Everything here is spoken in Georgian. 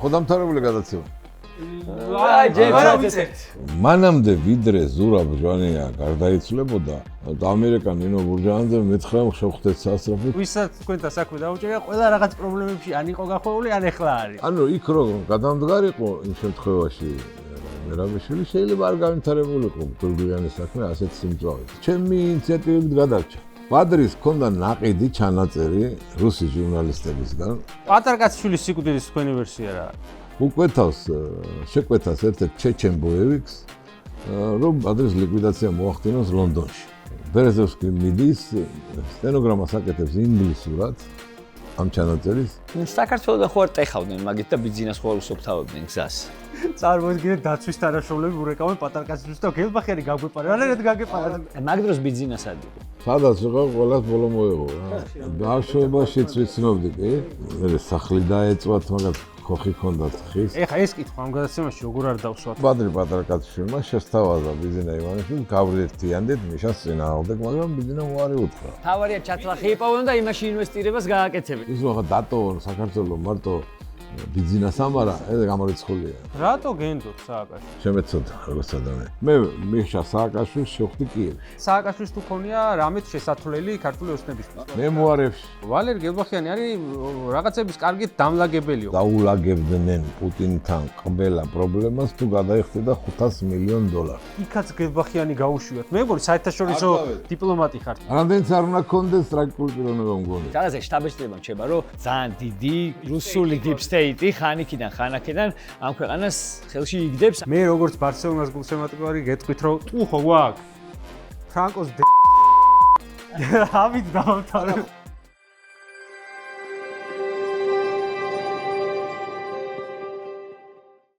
ხოდამთავრებული გადაცემა. მანამდე ვიდრე ზურაბ ჟვანია გარდაიცვლებოდა, ამერიკა ნინო ბურჯანაძე მეცხრე შეხვდეთ სასწრაფოდ. ვისაც თქვენთან საქმე დაუჭერია, ყველა რაღაც პრობლემებში ან იყო გახვეული, ან ეხლა არის. ანუ იქ რო გადამდგარიყო იმ შემთხვევაში მერაბიშვილი შეიძლება არ განვითარებულიყო გურგულიანის საქმე ასეთ სიმწვავით. ჩემი ინიციატივით გადარჩა. ბადრის ჰქონდა ნაყიდი ჩანაწერი რუსი ჟურნალისტებისგან. პატარკაცშვილის სიკვდილის თქვენი ვერსია რა? შეკვეთას ერთ-ერთ ჩეჩენ ბოევიკს, რომ ბადრის ლიკვიდაცია მოახდინოს ლონდონში. ბერეზოვსკი მიდის, სტენოგრამას აკეთებს ინგლისურად ამ ჩანაწერის. საქართველოს ხო არ ტეხავდნენ მაგით და ბიძინას ხო არ უსუფთავებდნენ გზას. წარმოიდგინეთ დაცვის თანაშრომლები ურეკავენ პატარკაცშვილს და გელბახიანი გაგვეპარა. რა გაგეპარა? მაგ დროს ბიძინას ადიო. სადაც ვიყავ, ყველას ბოლო მოეღო რა. ბავშვობაშიც ვიცნობდი კი. მე სახლი დაეწვათ, მაგას ხოხი ჰქონდათ ხის. ეხა ეს კითხვა ამ გადაცემაში როგორ არ დავსვათ? ბადრი პატარკაცშვილმა შესთავაზა ბიძინა ივანიშვილს გავრიერთიანდეთ მიშას წინააღმდეგ, მაგრამ ბიძინამ უარი უთხრა. თავარია ჩათლახი იპოვონ და იმაში ინვესტირებას გააკეთებენ. ის ვაღა დატოვონ საქართველოს მარტო ბიძინას ამარა, ეს გამორიცხულია. რატო გენდოთ სააკაშვილს? შემეცოდა როგორც ადამიანი. მე მიხშა სააკაშვილს შევხვდი კიევში. სააკაშვილს თუ ქონია რამეთ შესათვლელი ქართული ოცნებისთვის. მემუარებში ვალერი გელბახიანი არის რაღაცების კარგი დამლაგებელიო. დაულაგებდნენ პუტინთან ყველა პრობლემას თუ გადაიხდიდა $500 მილიონ. იქაც გელბახიანი გაუშვიათ. მე მგონი საერთაშორისო დიპლომატი ხართ. რამდენიც არ უნდა გქონდეს ტრაგიკული პიროვნება მგონი. რაღაცა შტაბ-ეჭრებამ რჩება, რომ ძალიან დიდი რუსული დიპსტეიტი ხანიკიდან ხანაკიდან ამ ქვეყანას ხელში იგდებს. მე როგორც ბარსელონას გულშემატკივარი გეტყვით, რომ ტუხო გვაქვს ფრანკოს ამით დავთავრებ.